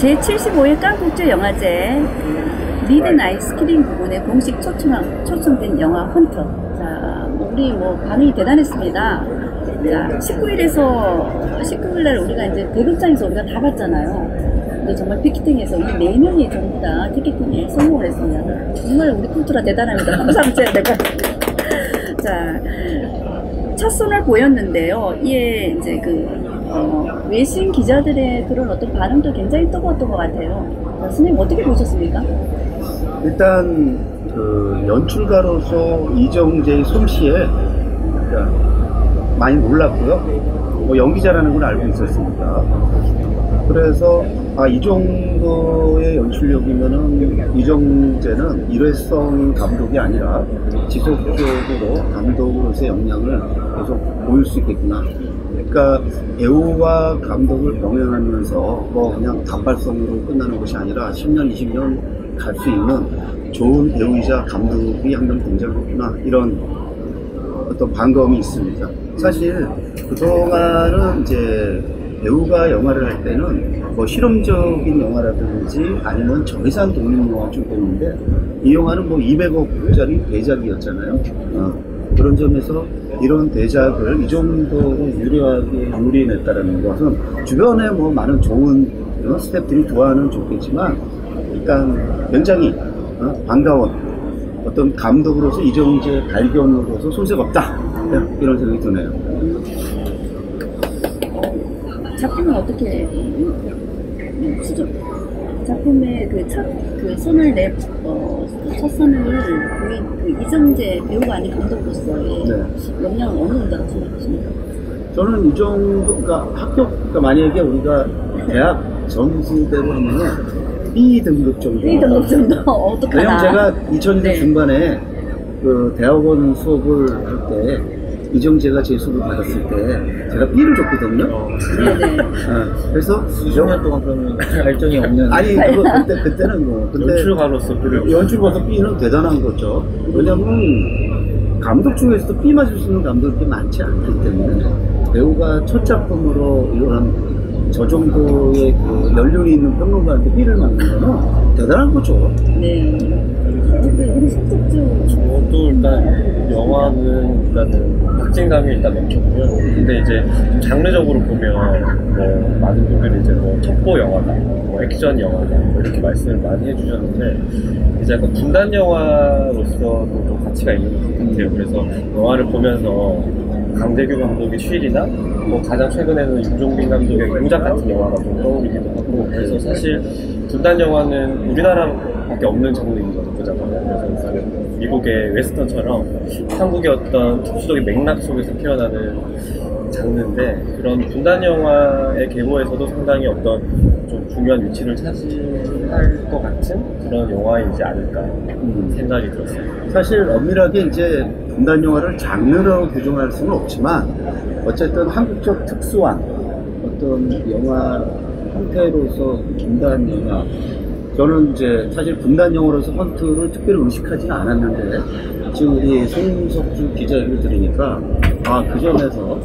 제75회 깐국제영화제 미드나잇 스크린 부분에 공식 초청된 영화 헌터. 자, 우리 반응이 대단했습니다. 자, 19일날 우리가 이제 대극장에서 우리가 다 봤잖아요. 근데 정말 피켓팅에서 이 4명이 전부 다 티켓팅에 성공을 했습니다. 정말 우리 쿨투라 대단합니다. 감사합니다. 내가. 자, 첫 손을 보였는데요. 이에 이제 외신 기자들의 그런 어떤 반응도 굉장히 뜨거웠던 것 같아요. 자, 선생님 어떻게 보셨습니까? 일단 연출가로서 이정재의 솜씨에 많이 놀랐고요. 연기자라는 걸 알고 있었습니다. 그래서 이 정도의 연출력이면은 이정재는 일회성 감독이 아니라 지속적으로 감독으로서의 역량을 계속 보일 수 있겠구나. 그러니까 배우와 감독을 병행하면서 그냥 단발성으로 끝나는 것이 아니라 10년, 20년 갈 수 있는 좋은 배우이자 감독이 한 명 등장했구나, 이런 어떤 반가움이 있습니다. 사실 그동안은 이제 배우가 영화를 할 때는 실험적인 영화라든지 아니면 저예산 독립영화 좀 배우는데, 이 영화는 200억짜리 대작이었잖아요. 그런 점에서 이런 대작을 이 정도로 유려하게 요리해냈다는 것은 주변에 많은 좋은 스태프들이 좋아하는 좋겠지만, 일단 굉장히 반가운 어떤 감독으로서 이정재 발견으로서 손색 없다, 이런 생각이 드네요. 작품은 어떻게 작품의 첫 선을 보인 이정재 배우가 아닌 감독으로서의 역량은 어느 정도라고 생각하십니까? 저는 이 정도가 그러니까 만약에 우리가 대학 점수대로 하면은 B 등급 정도. B 등급 정도. 어떡하나. 왜냐면 제가 2000년대 중반에 대학원 수업을 할 때 이정재가 제 수업을 받았을 때 제가 B를 줬거든요. 네네. 그래서 20년 동안 그러면 발전이 없는. 아니 그때는 근데 연출가로서 B는 대단한 거죠. 왜냐면 감독 중에서도 B 맞을 수 있는 감독이 많지 않기 때문에 배우가 첫 작품으로 이런 저 정도의 연륜이 있는 평론가한테 B를 맞는 거는 대단한 거죠. 네. 저도 일단 영화는 일단은 박진감이 일단 넘쳤고요. 근데 이제 장르적으로 보면 많은 분들이 이제 첩보 영화다, 액션 영화다, 이렇게 말씀을 많이 해주셨는데, 이제 약간 분단 영화로서도 좀 가치가 있는 것 같아요. 그래서 영화를 보면서 강대규 감독의 쉴이나 가장 최근에는 윤종빈 감독의 용작 같은 영화가 좀 떠오르기도 하고, 그래서 사실 분단 영화는 우리나라밖에 없는 장르인 거잖아요. 그래서 미국의 웨스턴처럼 한국의 어떤 특수적인 맥락 속에서 피어나는 장르인데, 그런 분단 영화의 계보에서도 상당히 어떤 좀 중요한 위치를 차지할 것 같은 그런 영화이지 않을까 생각이 들었어요. 사실 엄밀하게 이제 분단 영화를 장르로 규정할 수는 없지만, 어쨌든 한국적 특수한 어떤 영화 형태로서 분단 영화, 저는 이제 사실 분단 영화로서 헌트를 특별히 의식하지는 않았는데, 지금 우리 송석주 기자 얘기를 들으니까 그 점에서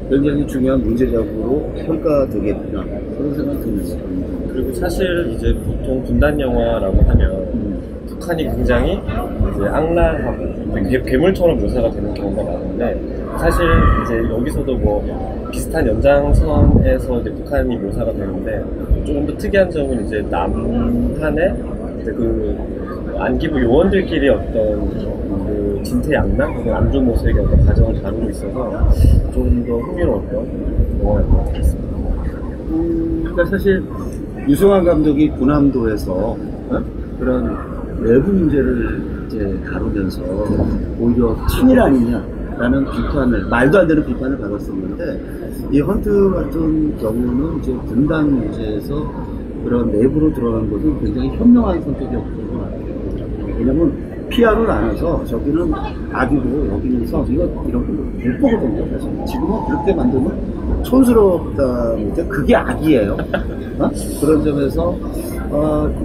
굉장히 중요한 문제작으로 평가되겠구나, 그런 생각이 듭니다. 그리고 사실 이제 보통 분단 영화라고 하면 북한이 굉장히 이제 악랄하고 괴물처럼 묘사가 되는 경우가 많은데, 사실 이제 여기서도 비슷한 연장선에서 이제 북한이 묘사가 되는데, 조금 더 특이한 점은 이제 남한의 이제 안기부 요원들끼리 어떤 진퇴양난 혹은 안주모색의 어떤 과정을 다루고 있어서 좀 더 흥미로웠던 영화였던 것 같습니다. 그러니까 사실 유승환 감독이 군함도에서 그런 내부 문제를 이제 다루면서 오히려 친일 아니냐라는 비판을, 말도 안 되는 비판을 받았었는데, 이 헌트 같은 경우는 이제 분단 문제에서 그런 내부로 들어간 것은 굉장히 현명한 선택이었던 것 같아요. 왜냐면 피아를 안 해서 저기는 악이고 여기는 성, 이런 거 못 보거든요. 사실 지금은 그렇게 만들면 촌스럽다는데 그게 악이에요. 그런 점에서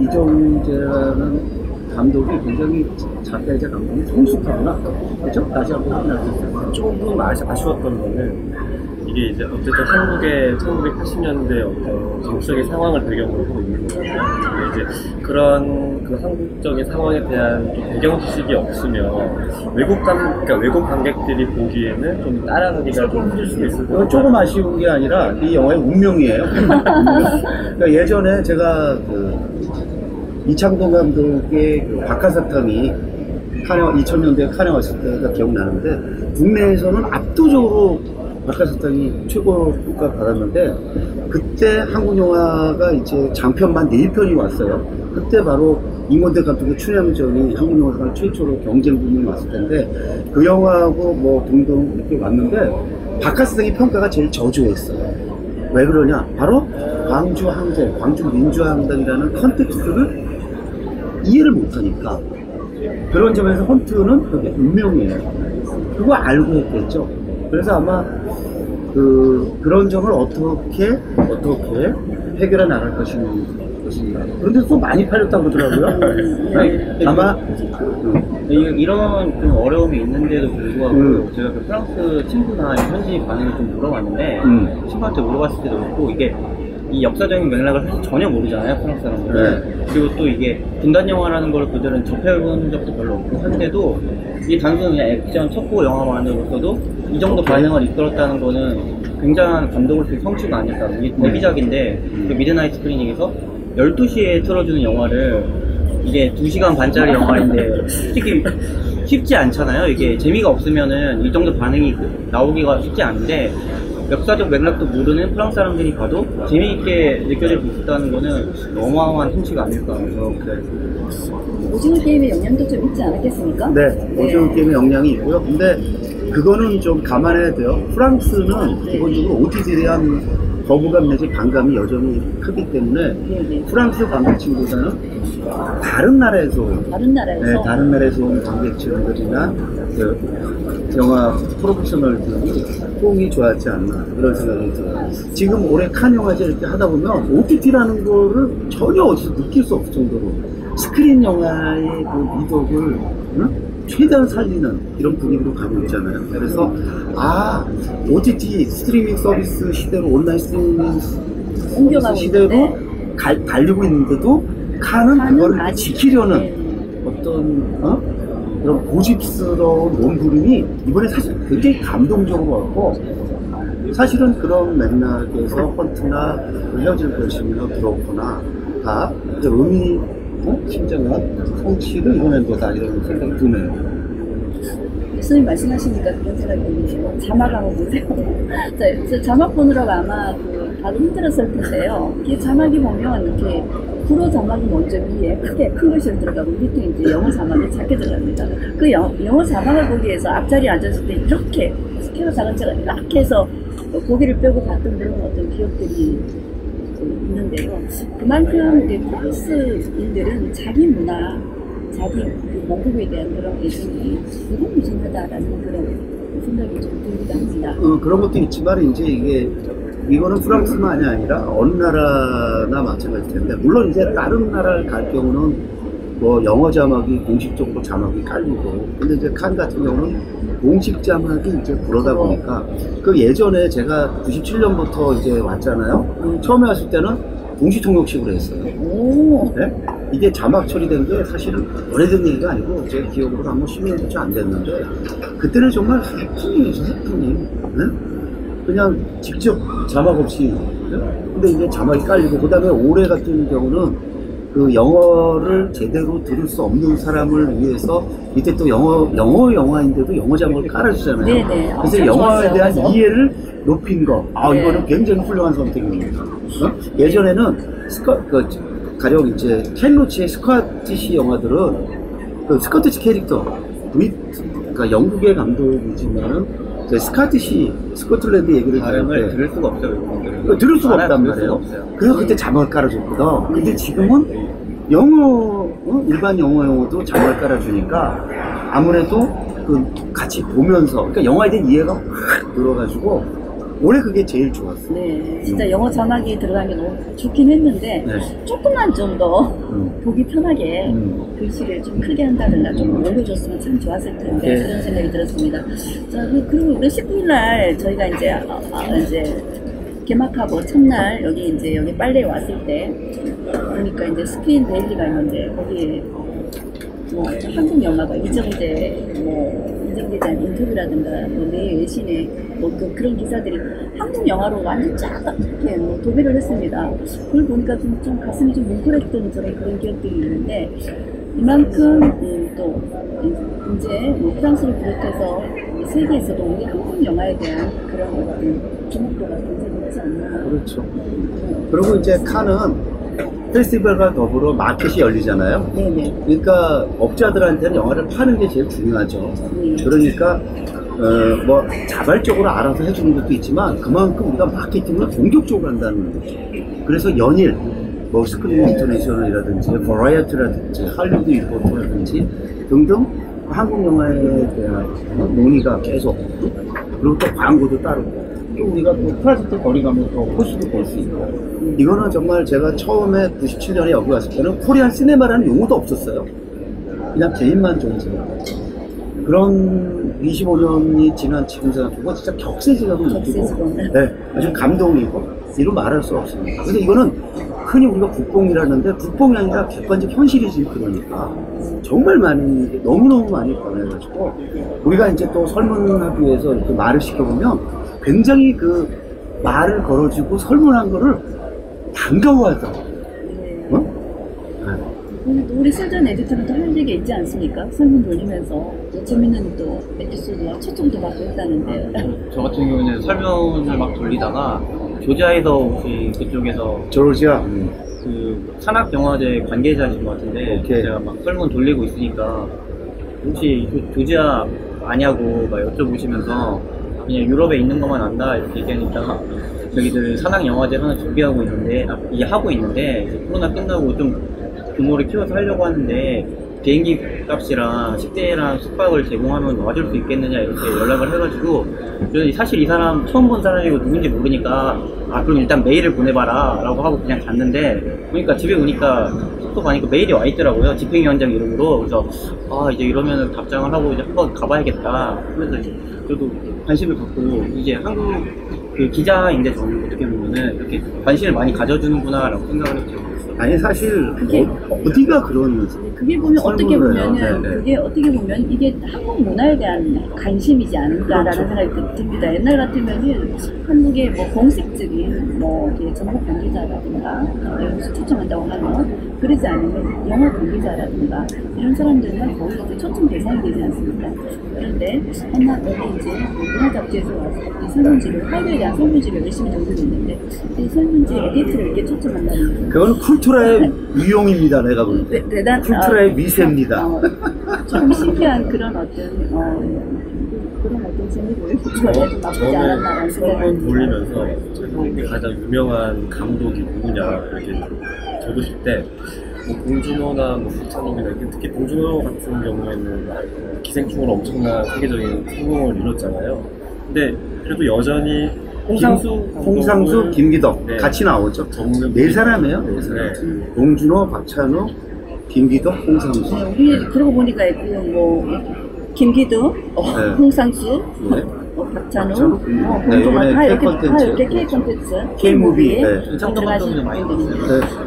이정재라는 감독이 굉장히 작가이자 감독이 성숙하구나, 그렇죠? 다시 한번 확인할 수 있어요. 조금 아쉬웠던 거는 이게 이제 어쨌든 한국의 1980년대 어떤 정치적인 상황을 배경으로 하고 있는 거거든요. 근데 이제 그런 그 한국적인 상황에 대한 좀 배경 지식이 없으면 그러니까 외국 관객들이 보기에는 좀 따라가기가 좀 힘들 수도 있을 것 같아요. 조금 아쉬운 게 아니라 이 영화의 운명이에요. 그러니까 예전에 제가 그 이창동 감독의 그 박하사탕이 2000년대에 칸에 왔을 때가 기억나는데 국내에서는 압도적으로 박하사탕이 최고 평가 받았는데 그때 한국 영화가 이제 장편만 4편이 왔어요. 그때 바로 임원대 감독의 춘향전이 한국 영화가 최초로 경쟁 붐이 왔을 텐데 그 영화하고 뭐 등등 이렇게 왔는데 박하사탕의 평가가 제일 저조했어요. 왜 그러냐? 바로 광주 항쟁, 광주 민주항쟁이라는 컨텍스트를 이해를 못하니까 그런 점에서 헌트는 그게 운명이에요. 그거 알고 했겠죠. 그래서 아마 그런 점을 어떻게 해결해 나갈 것인가. 그런데 또 많이 팔렸다고 그러더라고요. 아마 이런 좀 어려움이 있는데도 불구하고 제가 그 프랑스 친구나 현지 반응을 좀 물어봤는데 친구한테 물어봤을 때도 그렇고 이게 이 역사적인 맥락을 사실 전혀 모르잖아요, 프랑스 사람들은. 네. 그리고 또 이게 분단 영화라는 걸 그들은 접해본 적도 별로 없고 한데도 이게 단순히 그냥 액션 첩보 영화만으로서도 이 정도 반응을 이끌었다는 거는 굉장한 감동을 줄 성취가 아닐까. 이게 데뷔작인데 그 미드나잇 스크리닝에서 12시에 틀어주는 영화를 이게 2시간 반짜리 영화인데 솔직히 쉽지 않잖아요. 이게 재미가 없으면은 이 정도 반응이 나오기가 쉽지 않은데 역사적 맥락도 모르는 프랑스 사람들이 봐도 재미있게 느껴질 수 있다는 거는 어마어마한 솜씨가 아닐까. 오징어 게임의 영향도 좀 있지 않았겠습니까? 네, 오징어 게임의 영향이 있고요. 근데 그거는 좀 감안해야 돼요. 프랑스는 기본적으로 OTT에 대한 거부감 내지 반감이 여전히 크기 때문에 프랑스 관객층보다는 다른 나라에서 온 관객층들이나 영화 프로페셔널들이 호응이 좋았지 않나 이런 생각이 들어요. 지금 올해 칸 영화제 이렇게 하다 보면 OTT라는 거를 전혀 어디서 느낄 수 없을 정도로 스크린 영화의 그 미덕을 최대한 살리는 이런 분위기로 가고 있잖아요. 그래서 OTT 스트리밍 서비스 시대로 온라인 스트리밍 옮겨가고 시대로 달리고 있는데도 칸은 그거를 지키려는 어떤 그런 고집스러운 몸부림이 이번에 사실 굉장히 감동적으로 왔고 사실은 그런 맥락에서 헌트나 헤어질 것이며 들어오거나 다 이제 의미 진정한 성취를 이뤄낸 거다 이런 생각이 드네요. 교수님 말씀하시니까 그런 생각이 드네요. 자막 한번 보세요. 자, 자막 보느라고 아마 다들 힘들었을 텐데요. 이게 자막이 보면 이렇게 불어 자막이 먼저 위에 크게 큰 글씨로 들어가고 밑에 이제 영어 자막이 작게 들어갑니다. 그 영어 자막을 보기 위해서 앞자리에 앉았을 때 이렇게 스케일로 작은 제가 이렇게 해서 고개를 빼고 봤던 그런 어떤 기억들이 있는데요. 그만큼 이제 프랑스인들은 자기 문화, 자기 그 모국에 대한 그런 애정이 무궁무진하다라는 그런 생각이 좀 들기도 합니다. 그런 것도 있지만 이제 이거는 프랑스만이 아니라 어느 나라나 마찬가지일 텐데 물론 이제 다른 나라를 갈 경우는 뭐 영어 자막이 공식적으로 자막이 깔리고 근데 이제 칸 같은 경우는 공식 자막이 이제 불어다 보니까 그 예전에 제가 97년부터 이제 왔잖아요. 처음에 왔을 때는 동시 통역식으로 했어요. 네? 이게 자막 처리된 게 사실은 오래된 얘기가 아니고 제 기억으로 한 10년도 안 됐는데 그때는 정말 해프닝이죠, 해프닝. 네? 그냥 직접 자막 없이. 네? 근데 이제 자막이 깔리고 그 다음에 올해 같은 경우는 그 영어를 제대로 들을 수 없는 사람을 위해서 이때 또 영어 영화인데도 영어 자막을 깔아주잖아요. 네네. 그래서 영어에 대한 이해를 높인 거. 이거는 굉장히 훌륭한 선택입니다. 예전에는 가령 이제 켄 로치의 스코티시 영화들은 그 스코티시 캐릭터, 그러니까 영국의 감독이지만은 스코틀랜드 얘기를 발음을 들을 수가 없어요. 들을 수가 없단 말이에요. 그래서 그때 자막을 깔아줬거든. 근데 지금은 일반 영어도 자막을 깔아주니까 아무래도 같이 보면서, 그러니까 영화에 대한 이해가 확 늘어가지고 올해 그게 제일 좋았어요. 네, 진짜 영어 자막이 들어간 게 너무 좋긴 했는데 네. 조금만 좀 더 음. 보기 편하게 글씨를 좀 크게 한다든가 좀 올려줬으면 참 좋았을 텐데 네. 그런 생각이 들었습니다. 자, 그리고 우리 19일 날 저희가 이제 이제 개막하고 첫날 여기 빨래에 왔을 때 보니까 이제 스크린 데일리가 있는데 거기에 뭐 한국 영화가 이정재에 대한 인터뷰라든가 내 외신에 그런 기사들이 한국 영화로 완전 쫙 이렇게 도배를 했습니다. 그걸 보니까 좀 가슴이 좀 뭉클했던 그런 기억들이 있는데 이만큼 또 이제 프랑스를 비롯해서 세계에서도 우리 한국 영화에 대한 그런 어떤 주목도가 굉장히 높지 않나. 그렇죠. 그리고 이제 칸은 페스티벌과 더불어 마켓이 열리잖아요. 네네. 그러니까 업자들한테는 영화를 파는 게 제일 중요하죠. 네. 그러니까 뭐 자발적으로 알아서 해주는 것도 있지만 그만큼 우리가 마케팅을 본격적으로 한다는 거죠. 그래서 연일 뭐 스크린 인터내셔널이라든지 버라이어티라든지 할리우드 리포터라든지 등등 한국 영화에 대한 논의가 계속, 그리고 또 광고도 따르고 또 우리가 또 프로젝트 거리가면 또 호수도 볼 수 있고, 이거는 정말 제가 처음에 97년에 여기 왔을 때는 코리안 시네마라는 용어도 없었어요. 그냥 개인만 존재해요. 그런 25년이 지난 지금 생각해보면 진짜 격세지감을 느끼고, 네, 아주 감동이고 이루 말할 수 없습니다. 근데 이거는 흔히 우리가 국뽕이라는데 국뽕이 아니라 객관적 현실이지. 그러니까 정말 많은 게 너무너무 많이 변해가지고 우리가 이제 또 설문하기 위해서 이렇게 말을 시켜보면 굉장히 그 말을 걸어주고 설문한 거를 반가워하더라고요. 우리 세전 에디터는 또 할 얘기 있지 않습니까? 설문 돌리면서 또 재밌는 또 에피소드와 초점도 받고 있다는데. 저 같은 경우는 설문을 막 돌리다가 조지아에서 혹시 그쪽에서 조지아 그 산악영화제 관계자신 것 같은데 오케이. 제가 막 설문 돌리고 있으니까 혹시 조지아 아냐고 막 여쭤보시면서 그냥 유럽에 있는 것만 안다 이렇게 얘기하니까 저기들 산악영화제 하나 준비하고 있는데 이게 하고 있는데 이제 코로나 끝나고 좀 규모를 키워서 하려고 하는데 비행기 값이랑 식대랑 숙박을 제공하면 와줄 수 있겠느냐 이렇게 연락을 해가지고 저는 사실 이 사람 처음 본 사람이고 누군지 모르니까 그럼 일단 메일을 보내봐라 라고 하고 그냥 갔는데 그러니까 집에 오니까 숙소 가니까 메일이 와 있더라고요. 집행위원장 이름으로. 그래서 이제 이러면은 답장을 하고 이제 한번 가봐야겠다 그래서 이제 저도 관심을 갖고 이제 한국 그 기자인데 저는 어떻게 보면은 이렇게 관심을 많이 가져주는구나 라고 생각을 했죠. 아니 사실 그게- 어디가 그런 그게 보면 어떻게 설문을 보면은 해요. 네, 네. 그게 어떻게 보면 이게 한국 문화에 대한 관심이지 않을까라는 그렇죠. 생각이 듭니다. 옛날 같으면은 한국의 뭐 공식적인 뭐 이렇게 정보 관계자라든가 여기서 초청한다고 하면 그러지 않으면 영화 관계자라든가 이런 사람들만 거의 이제 초청 대상이 되지 않습니까? 그런데 한나 여기 이제 문화 잡지에서 와서 이 설문지를 한국에 대한 설문지를 열심히 적고 있는데 이 설문지 에디트를 이렇게 초청한다는 그건 쿨투라의 위용입니다. 내가 볼 때. 대단 쿨투라의 미세입니다. 조금 신기한 그런 재미를 주어야 좀 나쁘지 않았나라는 생각이 설문 듭니다. 돌리면서 한국의 가장 유명한 감독이 누구냐 이렇게 적으실 때 뭐 봉준호나 뭐 박찬욱이나 특히 봉준호 같은 경우에는 기생충으로 엄청난 세계적인 성공을 이뤘잖아요. 근데 그래도 여전히 홍상수, 김기덕 네. 같이 나오죠. 적는 네 사람이에요. 네 사람. 네. 봉준호, 박찬욱, 김기덕, 홍상수. 네, 우리 그러고 보니까 김기두, 네. 홍상수, 네. 박찬욱, 네, 이번에 다 이렇게 K-콘텐츠. K 콘텐츠, K-movie, 네. 이창동 감독님 많이 네.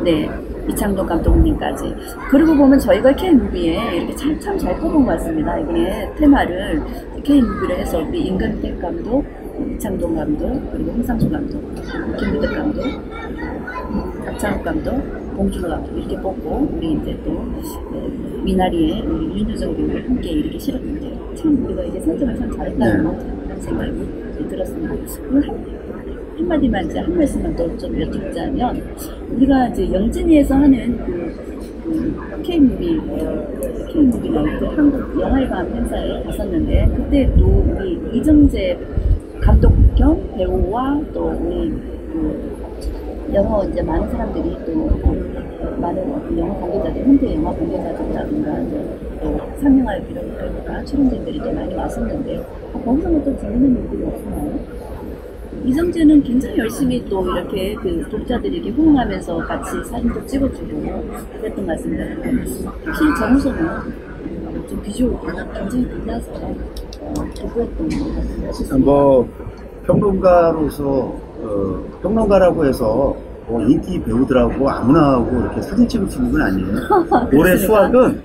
네, 이창동 감독님까지. 그러고 보면 저희가 K-무비에 이렇게 참 잘 뽑은 것 같습니다. 이번에 테마를 K-무비를 해서 우리 임근택 감독, 이창동 감독, 그리고 홍상수 감독, 김기덕 감독, 박찬욱 감독, 봉준호 감독 이렇게 뽑고 우리 이제 또 미나리에 우리 윤여정 배우를 함께 이렇게 실었는데 참 우리가 이제 선정을 참 잘했다는 그런 생각이 들었습니다. 오늘 한마디만 이제 한 말씀만 더 좀 여쭙자면 우리가 이제 영진이에서 하는 그 K-무비나 그 한국 영화의밤 행사에 갔었는데 그때 또 우리 이정재 감독 겸 배우와 또 우리 영어 이제 많은 사람들이 또 많은 영어 관계자들, 현재 영화 관계자들이라든가 또 상영할 비롯하니까 출연진들이 또 많이 왔었는데 거기서 또 재밌는 일들이 없었나요? 이정재는 굉장히 열심히 또 이렇게 그 독자들에게 호응하면서 같이 사진도 찍어주고 그랬던 것 같습니다. 확실히 정우성은 좀 비주얼이 굉장히 빛나서 돋보였던 것 같습니다. 뭐 평론가로서 평론가라고 해서 뭐 인기 배우들하고 아무나 하고 이렇게 사진 찍을 수 있는 건 아니에요. 올해 수학은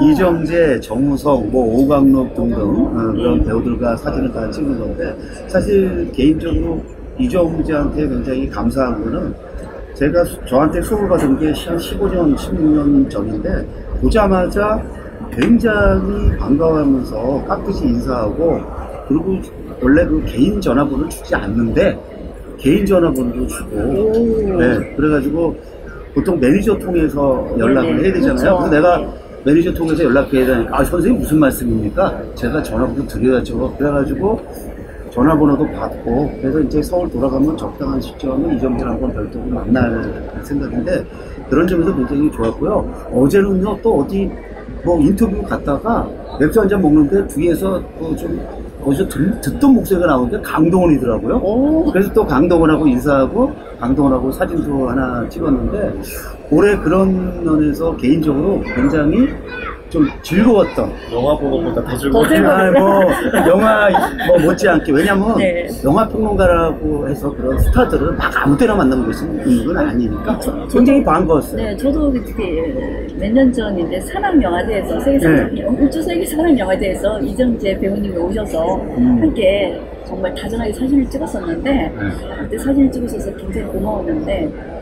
이정재, 정우성, 뭐 오광록 등등 그런 배우들과 사진을 다 찍는 건데 사실 개인적으로 이정재한테 굉장히 감사한 거는 제가 저한테 수업을 받은 게 한 15년, 16년 전인데 보자마자 굉장히 반가워하면서 깍듯이 인사하고 그리고 원래 그 개인 전화번호를 주지 않는데 개인 전화번호도 주고 네, 그래가지고 보통 매니저 통해서 연락을 네네, 해야 되잖아요. 그렇죠. 그래서 내가 네. 매니저 통해서 연락해야 되니까 아 선생님 무슨 말씀입니까? 제가 전화번호 드려야죠. 그래가지고 전화번호도 받고 그래서 이제 서울 돌아가면 적당한 시점에 이정재를 한번 별도로 만날 생각인데 그런 점에서 굉장히 좋았고요. 어제는요 또 어디 뭐 인터뷰 갔다가 맥주 한잔 먹는데 뒤에서 좀 어디서 듣던 목소리가 나오는데 강동원이더라고요. 그래서 또 강동원하고 인사하고 강동원하고 사진도 하나 찍었는데 올해 그런 면에서 개인적으로 굉장히 좀 즐거웠던 영화 보는 것보다 더 더 즐거워요. 즐거워요. 뭐 영화 뭐 못지않게 왜냐면 네. 영화 평론가라고 해서 그런 스타들은 막 아무 때나 만나는 수 있는 건 아니니까 굉장히 반가웠어요. 네, 저도 그때 몇 년 전인데 산악영화제에서 우주 세계 산악영화제에서 이정재 배우님이 오셔서 함께 정말 다정하게 사진을 찍었었는데 그때 사진을 찍으셔서 굉장히 고마웠는데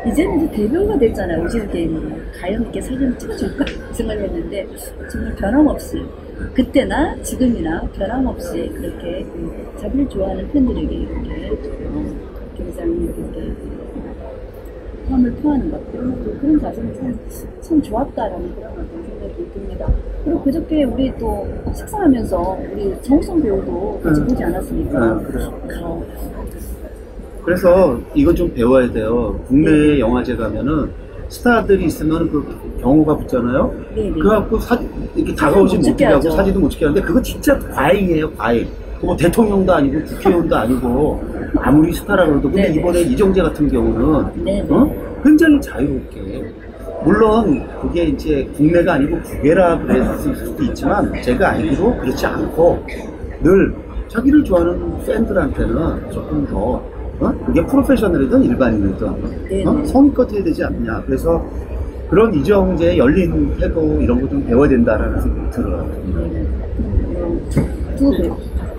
이제는 이제 대배우가 됐잖아요. 오징어 게임으로 과연 이렇게 사진을 찍어줄까 생각했는데 정말 변함없이 그때나 지금이나 변함없이 그렇게 자기를 좋아하는 팬들에게 이렇게 굉장히 이렇게 마음을 표하는 것 그런 자세는 참 좋았다라는 그런 어떤 생각이 듭니다. 그리고 그저께 우리 또 식사하면서 우리 정우성 배우도 같이 보지 않았습니까? 그래서 이건 좀 배워야 돼요. 국내 영화제 가면은 스타들이 있으면 그 경호가 붙잖아요. 네네. 그래갖고 이렇게 다가오지 못 찍게 못하게 하고 하죠. 사진도 못 찍게 하는데 그거 진짜 과잉이에요, 과잉. 뭐 대통령도 아니고 국회의원도 아니고 아무리 스타라 그래도 근데 네네. 이번에 이정재 같은 경우는 네네. 굉장히 자유롭게 물론 그게 이제 국내가 아니고 국외라 그랬을 수도 있지만 제가 알기로 그렇지 않고 늘 자기를 좋아하는 팬들한테는 조금 더 그게 프로페셔널이든 일반인이든 성의껏 해야 되지 않느냐. 그래서 그런 이정재의 열린 태도 이런 거 좀 배워야 된다라는 생각이 들어요.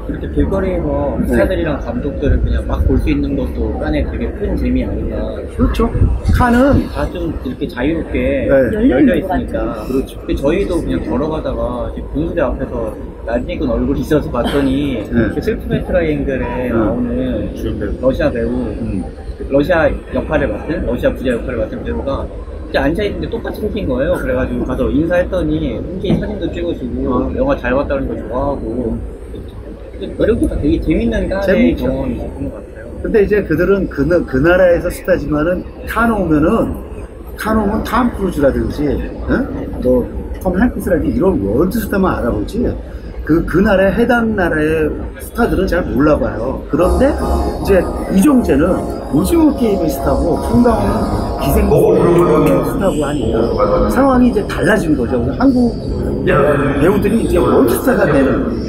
이렇게 길거리에서 스타들이랑 감독들을 그냥 막 볼 수 있는 것도 깐에 되게 큰 재미 아닌가. 그렇죠. 칸은 다 좀 이렇게 자유롭게 네. 열려 있으니까. 그렇죠. 근데 저희도 그냥 걸어가다가 지금 분수대 앞에서 낯익은 얼굴이 있어서 봤더니 그 슬픔의 트라이앵글에 나오는 러시아 배우, 러시아 역할을 맡은, 러시아 부자 역할을 맡은 배우가 이제 앉아있는데 똑같이 생긴 거예요. 그래가지고 가서 인사했더니 흔쾌히 사진도 찍어주고 영화 잘 봤다는 거 좋아하고 이렇게 되게 재밌는 깐의 경험이 있었던 것 같아요. 근데 이제 그들은 그 나라에서 스타지만은 칸 오면 탐 크루즈라든지, 톰 행크스라든지 이런 월드 스타만 알아보지, 그 나라의 해당 나라의 스타들은 잘 몰라봐요. 그런데 이제 이정재는 오징어 게임의 스타고 풍당은 기생충의 스타고 하니까 상황이 이제 달라진 거죠. 한국 배우들이 이제 월드 스타가 되는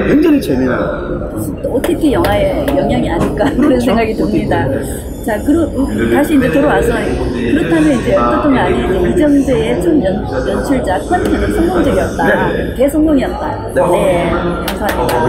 굉장히 재미나요. OTT 영화의 영향이 아닐까 그런 그렇죠. 생각이 듭니다. 자, 다시 이제 돌아와서 그렇다면 이제 어떤 아니 이정재의 첫 연출작 펀치는 성공적이었다. 대성공이었다. 네, 감사합니다.